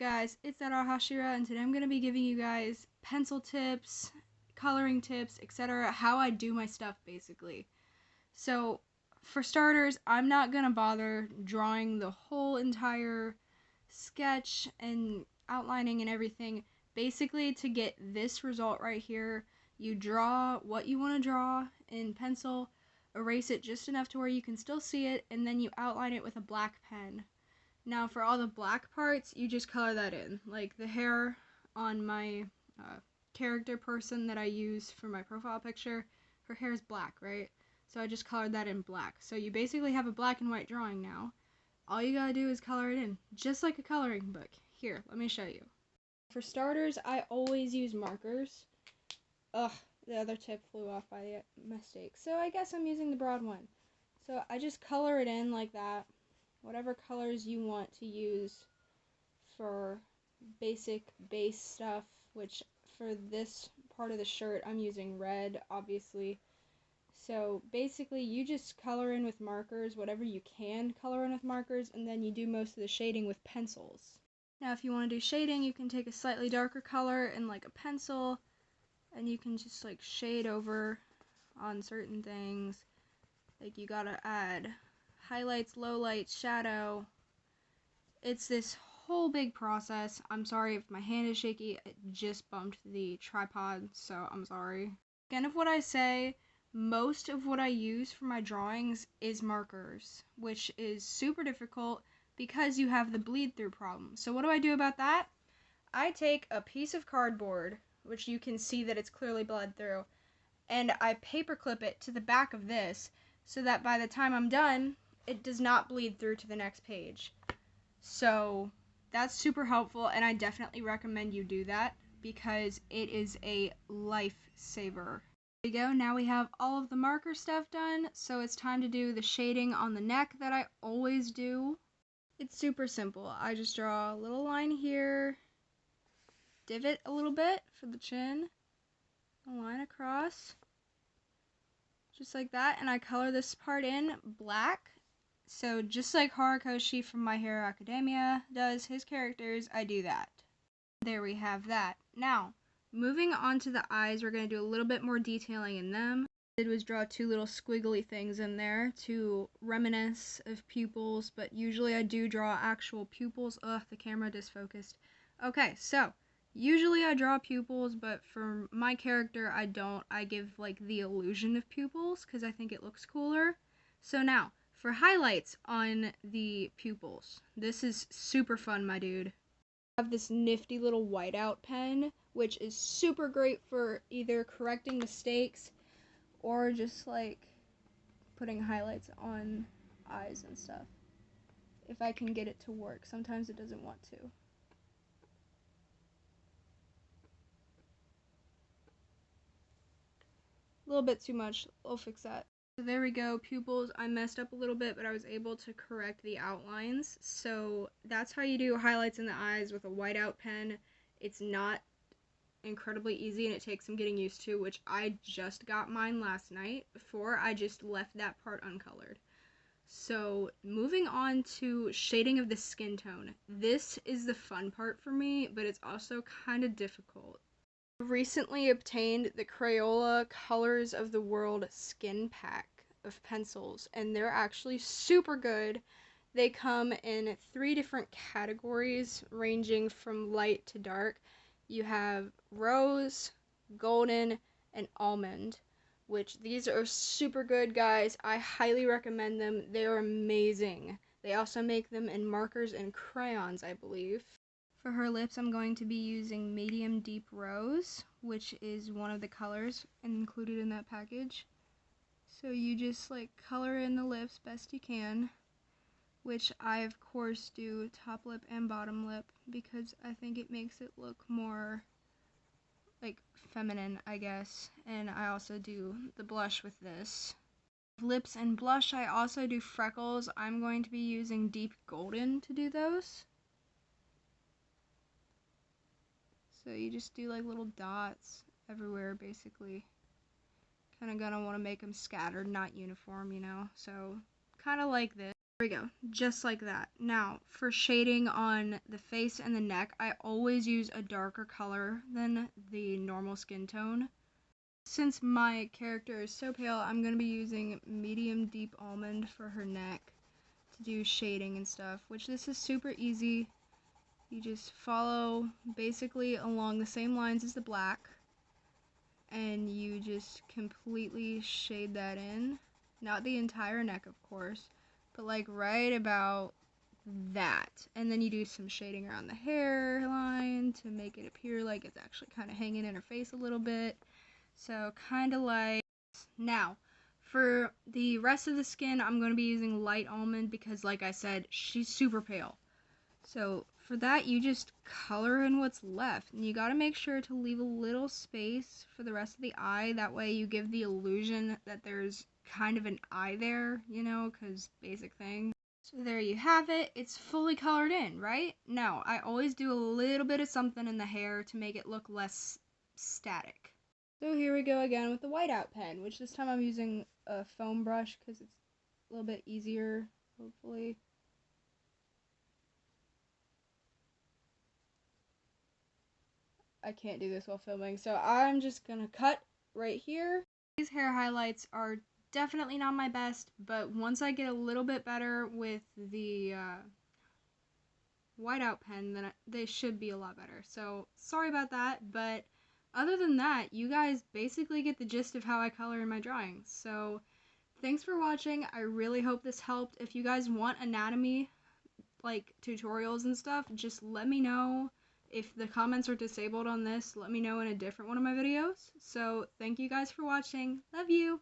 guys? It's that Hashira, and today I'm going to be giving you guys pencil tips, coloring tips, etc. How I do my stuff, basically. So, for starters, I'm not going to bother drawing the whole entire sketch and outlining and everything. Basically, to get this result right here, you draw what you want to draw in pencil, erase it just enough to where you can still see it, and then you outline it with a black pen. Now for all the black parts, you just color that in. Like the hair on my character person that I use for my profile picture, her hair is black, right? So I just colored that in black. So you basically have a black and white drawing now. All you gotta do is color it in, just like a coloring book. Here, let me show you. For starters, I always use markers. Ugh, the other tip flew off by mistake. So I guess I'm using the broad one. So I just color it in like that. Whatever colors you want to use for basic base stuff, which for this part of the shirt I'm using red, obviously. So basically you just color in with markers, whatever you can color in with markers, and then you do most of the shading with pencils. Now if you want to do shading, you can take a slightly darker color and like a pencil, and you can just like shade over on certain things. Like you gotta add highlights, lowlights, shadow. It's this whole big process. I'm sorry if my hand is shaky. It just bumped the tripod, so I'm sorry. Again, of what I say, most of what I use for my drawings is markers, which is super difficult because you have the bleed through problem. So what do I do about that? I take a piece of cardboard, which you can see that it's clearly bled through, and I paper clip it to the back of this so that by the time I'm done, it does not bleed through to the next page. So that's super helpful, and I definitely recommend you do that because it is a lifesaver. There we go. Now we have all of the marker stuff done, so it's time to do the shading on the neck that I always do. It's super simple. I just draw a little line here, divot a little bit for the chin, a line across, just like that, and I color this part in black. So just like Horikoshi from My Hero Academia does his characters, I do that. There we have that. Now, moving on to the eyes, we're going to do a little bit more detailing in them. What I did was draw two little squiggly things in there to reminisce of pupils, but usually I do draw actual pupils. Ugh, the camera disfocused. Okay, so usually I draw pupils, but for my character I don't. I give like the illusion of pupils because I think it looks cooler. So now, for highlights on the pupils, this is super fun, my dude. I have this nifty little whiteout pen, which is super great for either correcting mistakes or just like putting highlights on eyes and stuff. If I can get it to work. Sometimes it doesn't want to. A little bit too much. I'll fix that. So there we go, pupils. I messed up a little bit, but I was able to correct the outlines. So that's how you do highlights in the eyes with a whiteout pen. It's not incredibly easy and it takes some getting used to, which I just got mine last night. Before, I just left that part uncolored. So moving on to shading of the skin tone. This is the fun part for me, but it's also kind of difficult. I recently obtained the Crayola Colors of the World skin pack of pencils, and they're actually super good. They come in 3 different categories ranging from light to dark. You have rose, golden, and almond, which these are super good, guys. I highly recommend them. They are amazing. They also make them in markers and crayons, I believe. For her lips, I'm going to be using medium deep rose, which is one of the colors included in that package. So you just like color in the lips best you can, which I of course do top lip and bottom lip because I think it makes it look more like feminine, I guess. And I also do the blush with this. Lips and blush, I also do freckles. I'm going to be using deep golden to do those. So you just do like little dots everywhere, basically. Kind of gonna want to make them scattered, not uniform, you know. So kind of like this. There we go, just like that. Now, for shading on the face and the neck, I always use a darker color than the normal skin tone. Since my character is so pale, I'm going to be using medium deep almond for her neck to do shading and stuff, which this is super easy. You just follow basically along the same lines as the black, and you just completely shade that in. Not the entire neck, of course, but like right about that. And then you do some shading around the hairline to make it appear like it's actually kind of hanging in her face a little bit. So kind of like, now for the rest of the skin, I'm going to be using light almond because like I said, she's super pale. So for that, you just color in what's left, and you got to make sure to leave a little space for the rest of the eye. That way you give the illusion that there's kind of an eye there, you know, because basic thing. So there you have it. It's fully colored in, right? Now, I always do a little bit of something in the hair to make it look less static. So here we go again with the whiteout pen, which this time I'm using a foam brush because it's a little bit easier, hopefully. I can't do this while filming, so I'm just gonna cut right here. These hair highlights are definitely not my best, but once I get a little bit better with the whiteout pen, then they should be a lot better. So sorry about that, but other than that, you guys basically get the gist of how I color in my drawings. So thanks for watching. I really hope this helped. If you guys want anatomy, like tutorials and stuff, just let me know. If the comments are disabled on this, let me know in a different one of my videos. So thank you guys for watching. Love you!